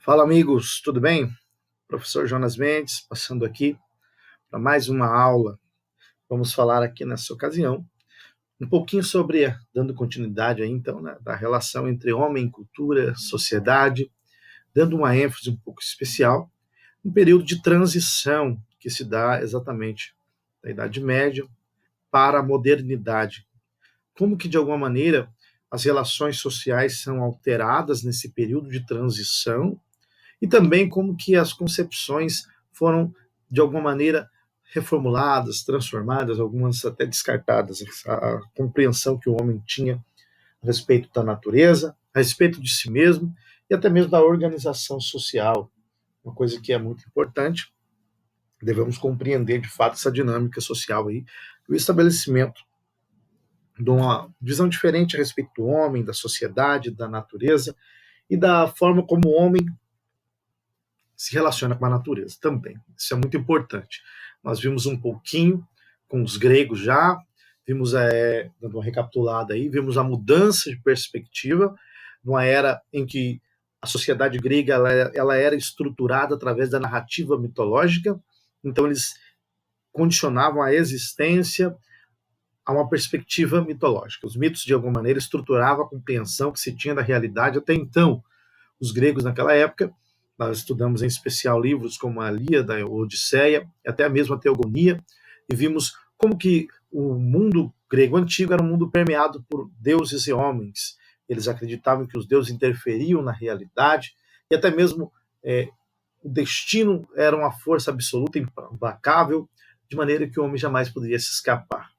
Fala, amigos, tudo bem? Professor Jonas Mendes, passando aqui para mais uma aula. Vamos falar aqui nessa ocasião um pouquinho sobre, dando continuidade aí, então, né, da relação entre homem, cultura, sociedade, dando uma ênfase um pouco especial, um período de transição que se dá exatamente da Idade Média para a modernidade. Como que, de alguma maneira, as relações sociais são alteradas nesse período de transição e também como que as concepções foram, de alguma maneira, reformuladas, transformadas, algumas até descartadas. A compreensão que o homem tinha a respeito da natureza, a respeito de si mesmo e até mesmo da organização social, uma coisa que é muito importante. Devemos compreender, de fato, essa dinâmica social aí, o estabelecimento de uma visão diferente a respeito do homem, da sociedade, da natureza e da forma como o homem se relaciona com a natureza também. Isso é muito importante. Nós vimos um pouquinho com os gregos já, vimos, dando uma recapitulada aí, vimos a mudança de perspectiva numa era em que a sociedade grega ela era estruturada através da narrativa mitológica, então eles condicionavam a existência a uma perspectiva mitológica. Os mitos, de alguma maneira, estruturavam a compreensão que se tinha da realidade até então. Os gregos, naquela época, nós estudamos em especial livros como a Ilíada, a Odisseia, até mesmo a Teogonia, e vimos como que o mundo grego antigo era um mundo permeado por deuses e homens. Eles acreditavam que os deuses interferiam na realidade, e até mesmo o destino era uma força absoluta, implacável, de maneira que o homem jamais poderia se escapar.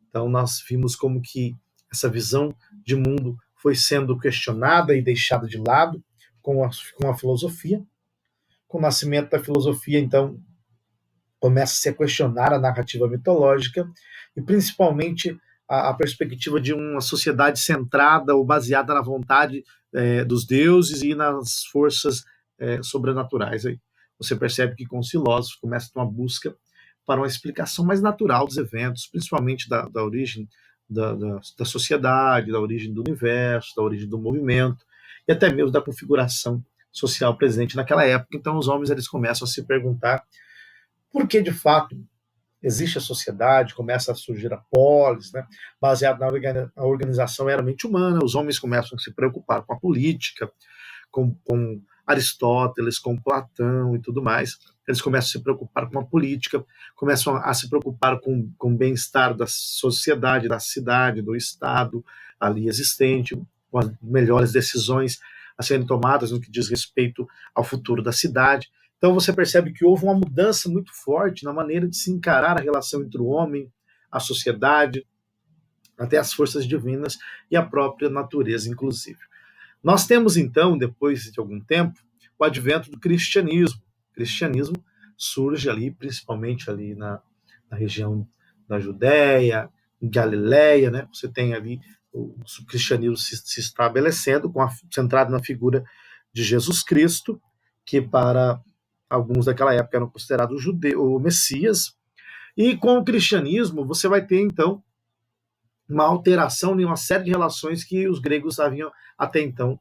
Então nós vimos como que essa visão de mundo foi sendo questionada e deixada de lado com a filosofia. Com o nascimento da filosofia, então, começa-se a questionar a narrativa mitológica e principalmente a perspectiva de uma sociedade centrada ou baseada na vontade dos deuses e nas forças sobrenaturais. Aí você percebe que com os filósofos começa uma busca para uma explicação mais natural dos eventos, principalmente da origem da sociedade, da origem do universo, da origem do movimento e até mesmo da configuração social presente naquela época. Então os homens eles começam a se perguntar por que de fato existe a sociedade, começa a surgir a polis, né, baseado na organização meramente humana. Os homens começam a se preocupar com a política, com Aristóteles, com Platão e tudo mais. Eles começam a se preocupar com a política, começam a se preocupar com o bem-estar da sociedade, da cidade, do Estado ali existente, com as melhores decisões a serem tomadas no que diz respeito ao futuro da cidade. Então você percebe que houve uma mudança muito forte na maneira de se encarar a relação entre o homem, a sociedade, até as forças divinas e a própria natureza, inclusive. Nós temos, então, depois de algum tempo, o advento do cristianismo. O cristianismo surge ali, principalmente ali na região da Judéia, em Galiléia, né? Você tem ali o cristianismo se estabelecendo, centrado na figura de Jesus Cristo, que para alguns daquela época eram considerados o Messias. E com o cristianismo, você vai ter, então, uma alteração em uma série de relações que os gregos haviam até então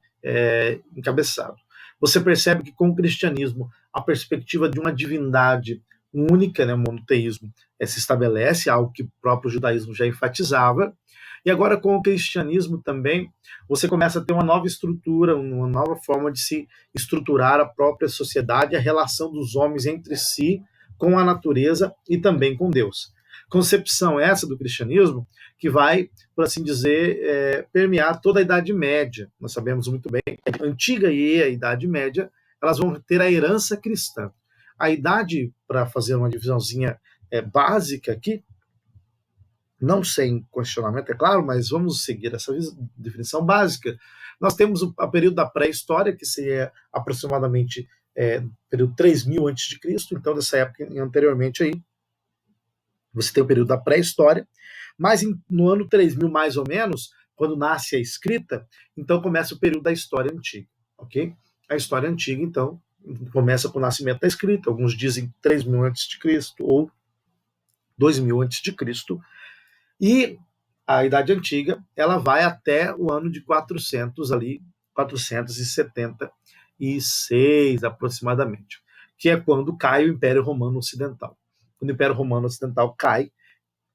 encabeçado. Você percebe que com o cristianismo a perspectiva de uma divindade única, né, o monoteísmo, se estabelece, algo que o próprio judaísmo já enfatizava, e agora com o cristianismo também você começa a ter uma nova estrutura, uma nova forma de se estruturar a própria sociedade, a relação dos homens entre si, com a natureza e também com Deus. Concepção essa do cristianismo que vai, por assim dizer, permear toda a Idade Média. Nós sabemos muito bem que a Antiga e a Idade Média elas vão ter a herança cristã. A idade, para fazer uma divisãozinha básica aqui, não sem questionamento, é claro, mas vamos seguir essa definição básica. Nós temos o período da pré-história, que seria aproximadamente período 3000 a.C., então dessa época anteriormente aí, você tem o período da pré-história, mas no ano 3000 mais ou menos, quando nasce a escrita, então começa o período da história antiga, ok? A história antiga, então, começa com o nascimento da escrita, alguns dizem 3000 a.C. ou 2000 a.C., e a Idade Antiga, ela vai até o ano de 400 ali, 475 406 aproximadamente, que é quando cai o Império Romano Ocidental. Quando o Império Romano Ocidental cai,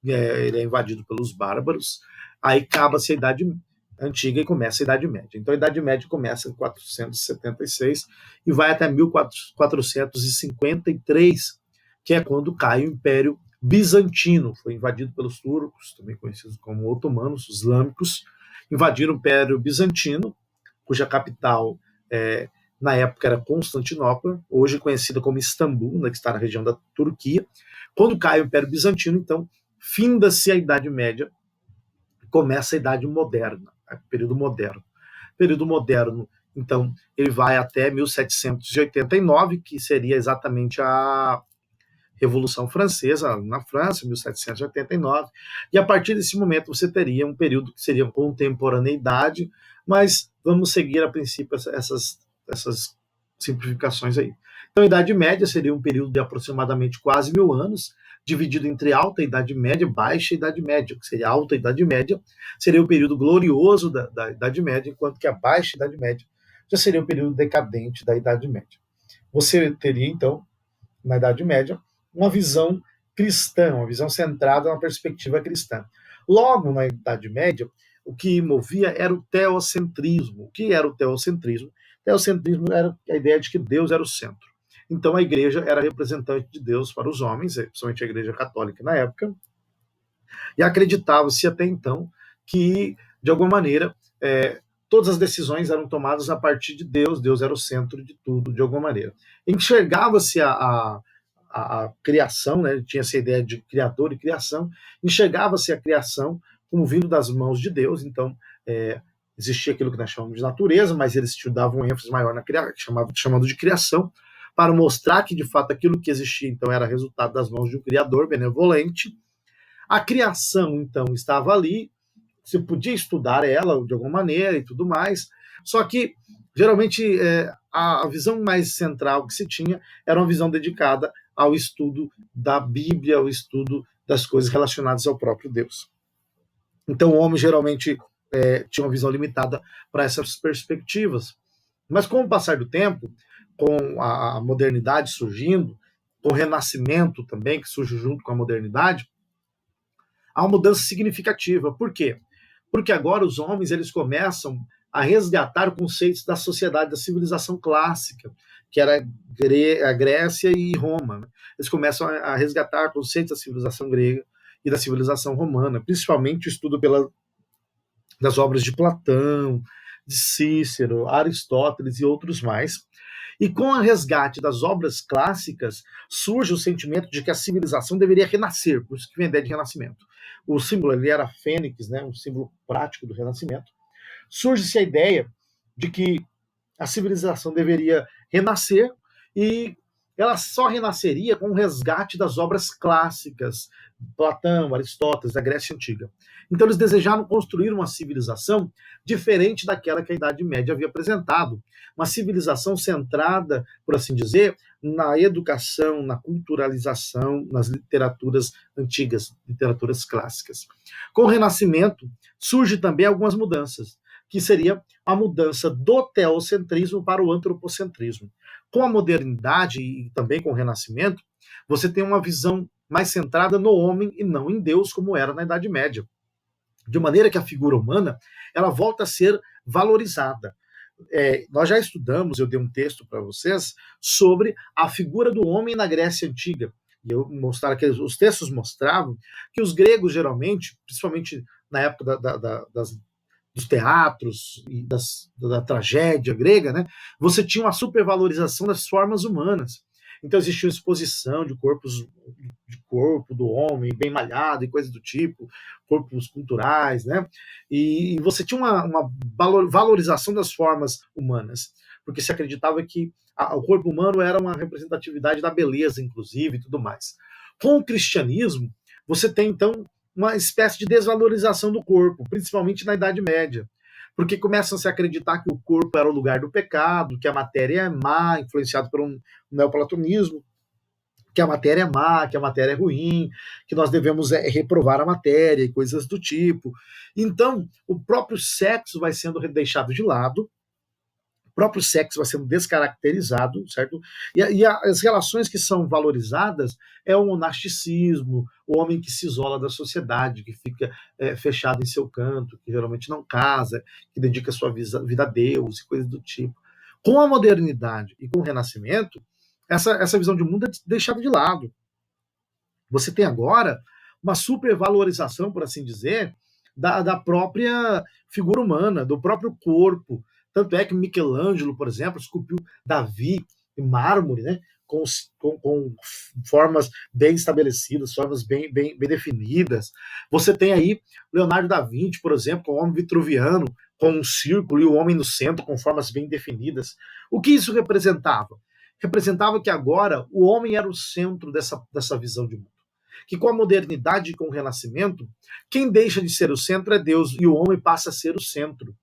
ele é invadido pelos bárbaros, aí acaba-se a Idade Antiga e começa a Idade Média. Então a Idade Média começa em 476 e vai até 1453, que é quando cai o Império Bizantino. Foi invadido pelos turcos, também conhecidos como otomanos, os islâmicos, invadiram o Império Bizantino, cuja capital na época era Constantinopla, hoje conhecida como Istambul, né, que está na região da Turquia. Quando cai o Império Bizantino, então, finda-se a Idade Média, começa a Idade Moderna, o período moderno. O período moderno, então, ele vai até 1789, que seria exatamente a Revolução Francesa, na França, 1789, e a partir desse momento você teria um período que seria contemporaneidade, mas vamos seguir a princípio essas simplificações aí. Então, a Idade Média seria um período de aproximadamente quase 1000 anos, dividido entre Alta Idade Média e Baixa Idade Média, que seria a Alta Idade Média, seria o período glorioso da Idade Média, enquanto que a Baixa Idade Média já seria o período decadente da Idade Média. Você teria, então, na Idade Média, uma visão cristã, uma visão centrada na perspectiva cristã. Logo, na Idade Média, o que movia era o teocentrismo. O que era o teocentrismo? O teocentrismo era a ideia de que Deus era o centro. Então, a igreja era representante de Deus para os homens, principalmente a igreja católica na época, e acreditava-se até então que, de alguma maneira, todas as decisões eram tomadas a partir de Deus, Deus era o centro de tudo, de alguma maneira. Enxergava-se a criação, né? Tinha essa ideia de criador e criação, enxergava-se a criação como vindo das mãos de Deus, então existia aquilo que nós chamamos de natureza, mas eles davam um ênfase maior na criação, chamando de criação, para mostrar que de fato aquilo que existia então era resultado das mãos de um criador benevolente. A criação então estava ali, você podia estudar ela de alguma maneira e tudo mais, só que geralmente a visão mais central que se tinha era uma visão dedicada ao estudo da Bíblia, ao estudo das coisas relacionadas ao próprio Deus. Então o homem geralmente tinha uma visão limitada para essas perspectivas. Mas com o passar do tempo, com a modernidade surgindo, com o renascimento também, que surge junto com a modernidade, há uma mudança significativa. Por quê? Porque agora os homens eles começam a resgatar conceitos da sociedade, da civilização clássica, que era a Grécia e Roma. Eles começam a resgatar conceitos da civilização grega e da civilização romana, principalmente o estudo das obras de Platão, de Cícero, Aristóteles e outros mais. E com o resgate das obras clássicas, surge o sentimento de que a civilização deveria renascer, por isso que vem a ideia de renascimento. O símbolo ali era a fênix, né, um símbolo prático do renascimento. Surge-se a ideia de que a civilização deveria renascer e ela só renasceria com o resgate das obras clássicas, Platão, Aristóteles, da Grécia Antiga. Então eles desejaram construir uma civilização diferente daquela que a Idade Média havia apresentado, uma civilização centrada, por assim dizer, na educação, na culturalização, nas literaturas antigas, literaturas clássicas. Com o Renascimento, surge também algumas mudanças, que seria a mudança do teocentrismo para o antropocentrismo. Com a modernidade e também com o Renascimento, você tem uma visão mais centrada no homem e não em Deus, como era na Idade Média. De maneira que a figura humana ela volta a ser valorizada. Nós já estudamos, eu dei um texto para vocês, sobre a figura do homem na Grécia Antiga. E eu mostrar que os textos mostravam que os gregos, geralmente, principalmente na época dos teatros e da tragédia grega, né, você tinha uma supervalorização das formas humanas. Então existia uma exposição de corpo do homem, bem malhado e coisas do tipo, corpos culturais, né? E você tinha uma valorização das formas humanas, porque se acreditava que o corpo humano era uma representatividade da beleza, inclusive, e tudo mais. Com o cristianismo, você tem, então, uma espécie de desvalorização do corpo, principalmente na Idade Média, porque começam a se acreditar que o corpo era o lugar do pecado, que a matéria é má, influenciado por um neoplatonismo, que a matéria é má, que a matéria é ruim, que nós devemos reprovar a matéria e coisas do tipo. Então, o próprio sexo vai sendo deixado de lado próprio sexo vai sendo descaracterizado, certo? As relações que são valorizadas é o monasticismo, o homem que se isola da sociedade, que fica fechado em seu canto, que geralmente não casa, que dedica sua vida a Deus e coisas do tipo. Com a modernidade e com o Renascimento, essa visão de mundo é deixada de lado. Você tem agora uma supervalorização, por assim dizer, da própria figura humana, do próprio corpo. Tanto é que Michelangelo, por exemplo, esculpiu Davi em mármore, né? Com formas bem estabelecidas, formas bem definidas. Você tem aí Leonardo da Vinci, por exemplo, com o homem vitruviano, com um círculo e o homem no centro, com formas bem definidas. O que isso representava? Representava que agora o homem era o centro dessa visão de mundo. Que com a modernidade e com o renascimento, quem deixa de ser o centro é Deus e o homem passa a ser o centro.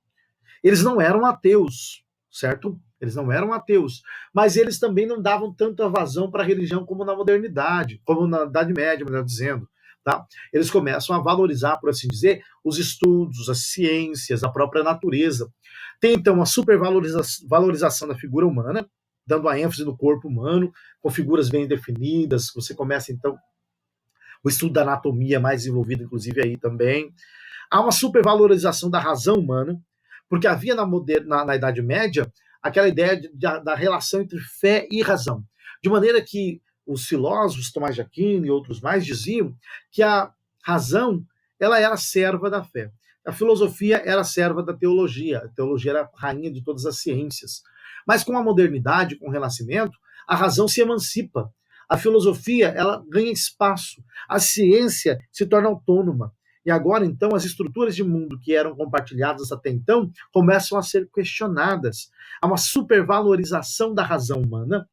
Eles não eram ateus, certo? Eles não eram ateus, mas eles também não davam tanta vazão para a religião como na modernidade, como na Idade Média, melhor dizendo. Tá? Eles começam a valorizar, por assim dizer, os estudos, as ciências, a própria natureza. Tem então uma supervalorização da figura humana, dando a ênfase no corpo humano, com figuras bem definidas. Você começa então o estudo da anatomia mais envolvido, inclusive, aí também. Há uma supervalorização da razão humana, porque havia na Idade Média aquela ideia da relação entre fé e razão. De maneira que os filósofos, Tomás de Aquino e outros mais, diziam que a razão ela era serva da fé. A filosofia era serva da teologia. A teologia era a rainha de todas as ciências. Mas com a modernidade, com o Renascimento, a razão se emancipa. A filosofia ela ganha espaço. A ciência se torna autônoma. E agora, então, as estruturas de mundo que eram compartilhadas até então começam a ser questionadas. Há uma supervalorização da razão humana.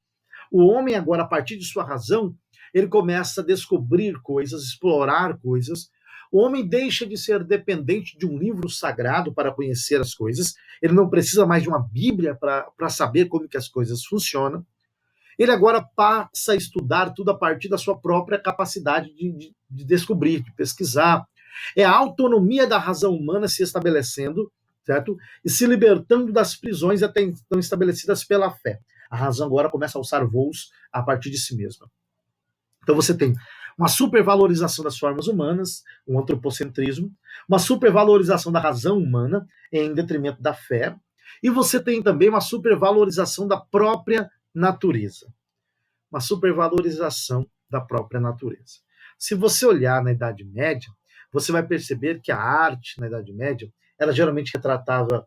O homem, agora, a partir de sua razão, ele começa a descobrir coisas, explorar coisas. O homem deixa de ser dependente de um livro sagrado para conhecer as coisas. Ele não precisa mais de uma Bíblia para saber como que as coisas funcionam. Ele agora passa a estudar tudo a partir da sua própria capacidade de descobrir, de pesquisar. É a autonomia da razão humana se estabelecendo, certo? E se libertando das prisões até então estabelecidas pela fé. A razão agora começa a alçar voos a partir de si mesma. Então você tem uma supervalorização das formas humanas, um antropocentrismo, uma supervalorização da razão humana em detrimento da fé, e você tem também uma supervalorização da própria natureza. Uma supervalorização da própria natureza. Se você olhar na Idade Média, você vai perceber que a arte na Idade Média, ela geralmente retratava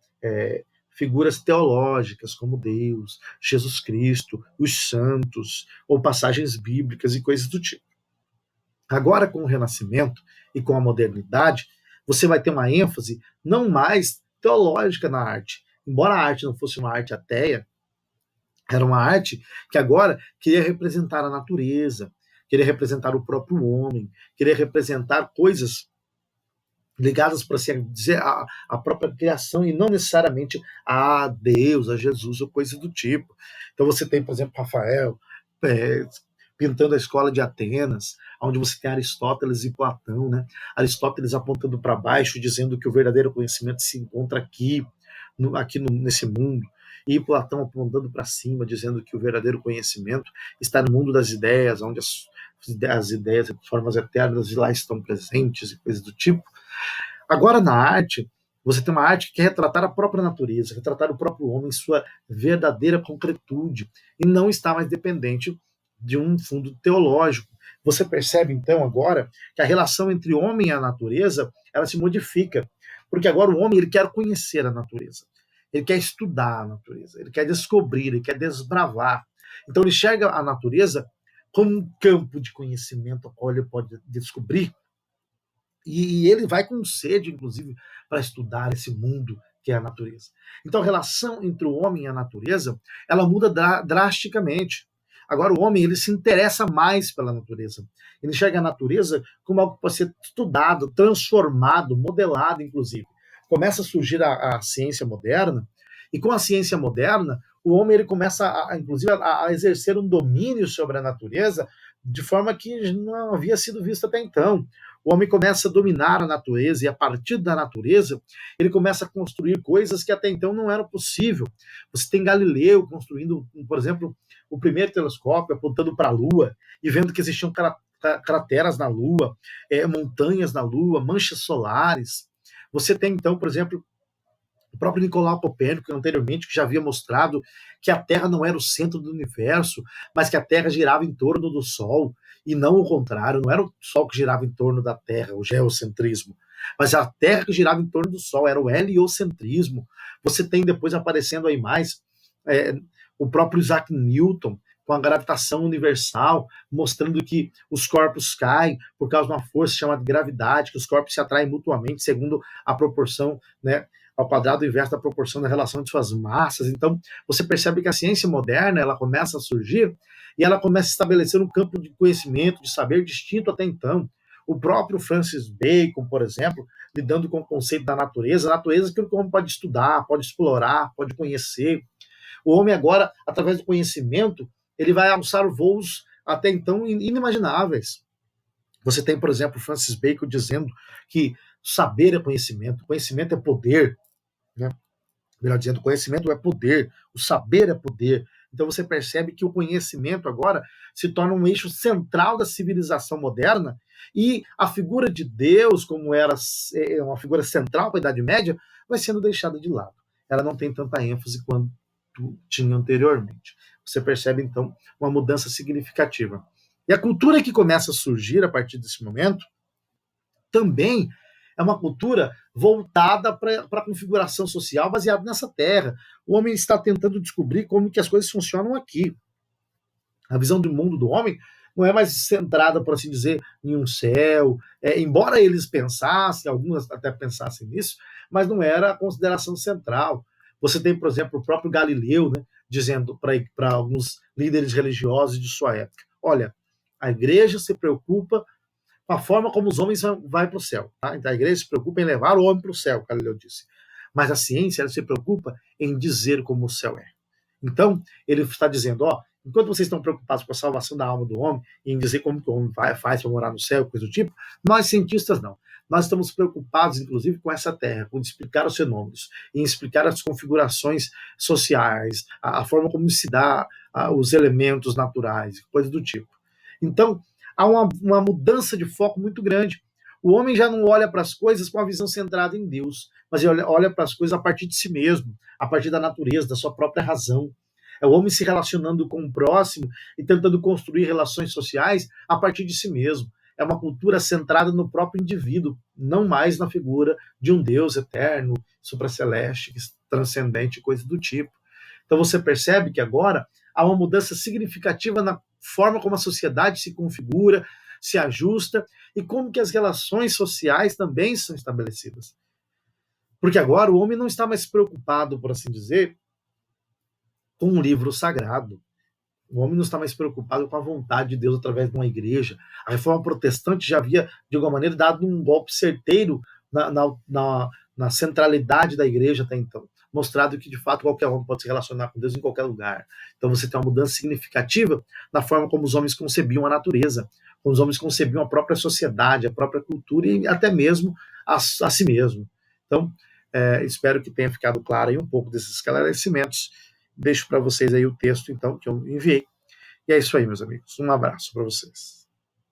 figuras teológicas como Deus, Jesus Cristo, os santos, ou passagens bíblicas e coisas do tipo. Agora, com o Renascimento e com a modernidade, você vai ter uma ênfase não mais teológica na arte. Embora a arte não fosse uma arte ateia, era uma arte que agora queria representar a natureza, queria representar o próprio homem, queria representar coisas ligadas, por assim dizer, à própria criação e não necessariamente a Deus, a Jesus ou coisas do tipo. Então você tem, por exemplo, Rafael pintando a escola de Atenas, onde você tem Aristóteles e Platão, né? Aristóteles apontando para baixo, dizendo que o verdadeiro conhecimento se encontra aqui nesse mundo, e Platão apontando para cima, dizendo que o verdadeiro conhecimento está no mundo das ideias, onde as ideias, as formas eternas lá estão presentes e coisas do tipo. Agora, na arte, você tem uma arte que quer retratar a própria natureza, retratar o próprio homem em sua verdadeira concretude, e não está mais dependente de um fundo teológico. Você percebe, então, agora, que a relação entre o homem e a natureza, ela se modifica, porque agora o homem ele quer conhecer a natureza, ele quer estudar a natureza, ele quer descobrir, ele quer desbravar. Então ele enxerga a natureza como um campo de conhecimento ao qual ele pode descobrir, e ele vai com sede, inclusive, para estudar esse mundo que é a natureza. Então a relação entre o homem e a natureza, ela muda drasticamente. Agora o homem ele se interessa mais pela natureza. Ele enxerga a natureza como algo que pode ser estudado, transformado, modelado, inclusive. Começa a surgir a ciência moderna, e com a ciência moderna, o homem ele começa, inclusive, a exercer um domínio sobre a natureza de forma que não havia sido vista até então. O homem começa a dominar a natureza e, a partir da natureza, ele começa a construir coisas que até então não eram possível. Você tem Galileu construindo, por exemplo, o primeiro telescópio, apontando para a Lua e vendo que existiam crateras na Lua, montanhas na Lua, manchas solares. Você tem, então, por exemplo, o próprio Nicolau Copérnico, anteriormente, que já havia mostrado que a Terra não era o centro do universo, mas que a Terra girava em torno do Sol, e não o contrário, não era o Sol que girava em torno da Terra, o geocentrismo, mas a Terra que girava em torno do Sol, era o heliocentrismo. Você tem depois aparecendo aí mais é, o próprio Isaac Newton, com a gravitação universal, mostrando que os corpos caem por causa de uma força chamada gravidade, que os corpos se atraem mutuamente segundo a proporção, né, ao quadrado inverso da proporção da relação de suas massas. Então, você percebe que a ciência moderna, ela começa a surgir e ela começa a estabelecer um campo de conhecimento, de saber distinto até então. O próprio Francis Bacon, por exemplo, lidando com o conceito da natureza, a natureza é aquilo que o homem pode estudar, pode explorar, pode conhecer. O homem agora, através do conhecimento, ele vai alçar voos até então inimagináveis. Você tem, por exemplo, Francis Bacon dizendo que saber é conhecimento, conhecimento é poder, né? Melhor dizendo, conhecimento é poder, o saber é poder. Então você percebe que o conhecimento agora se torna um eixo central da civilização moderna e a figura de Deus, como era uma figura central para a Idade Média, vai sendo deixada de lado. Ela não tem tanta ênfase quanto tinha anteriormente. Você percebe, então, uma mudança significativa. E a cultura que começa a surgir a partir desse momento também é uma cultura voltada para a configuração social baseada nessa terra. O homem está tentando descobrir como que as coisas funcionam aqui. A visão do mundo do homem não é mais centrada, por assim dizer, em um céu, embora eles pensassem, alguns até pensassem nisso, mas não era a consideração central. Você tem, por exemplo, o próprio Galileu, né, dizendo para alguns líderes religiosos de sua época: olha, a igreja se preocupa com a forma como os homens vão para o céu. Tá? Então a igreja se preocupa em levar o homem para o céu, Galileu disse. Mas a ciência ela se preocupa em dizer como o céu é. Então, ele está dizendo, ó, enquanto vocês estão preocupados com a salvação da alma do homem e em dizer como que o homem faz para morar no céu, coisa do tipo, nós cientistas não. Nós estamos preocupados, inclusive, com essa terra, com explicar os fenômenos, em explicar as configurações sociais, a forma como se dá os elementos naturais, coisa do tipo. Então, há uma mudança de foco muito grande. O homem já não olha para as coisas com a visão centrada em Deus, mas ele olha para as coisas a partir de si mesmo, a partir da natureza, da sua própria razão. É o homem se relacionando com o próximo e tentando construir relações sociais a partir de si mesmo. É uma cultura centrada no próprio indivíduo, não mais na figura de um Deus eterno, supraceleste, transcendente, coisa do tipo. Então você percebe que agora há uma mudança significativa na forma como a sociedade se configura, se ajusta e como que as relações sociais também são estabelecidas. Porque agora o homem não está mais preocupado, por assim dizer, com um livro sagrado. O homem não está mais preocupado com a vontade de Deus através de uma igreja. A reforma protestante já havia, de alguma maneira, dado um golpe certeiro na centralidade da igreja até então, mostrado que, de fato, qualquer homem pode se relacionar com Deus em qualquer lugar. Então você tem uma mudança significativa na forma como os homens concebiam a natureza, como os homens concebiam a própria sociedade, a própria cultura e até mesmo a si mesmo. Então, espero que tenha ficado claro aí um pouco desses esclarecimentos. Deixo para vocês aí o texto, então, que eu enviei. E é isso aí, meus amigos. Um abraço para vocês.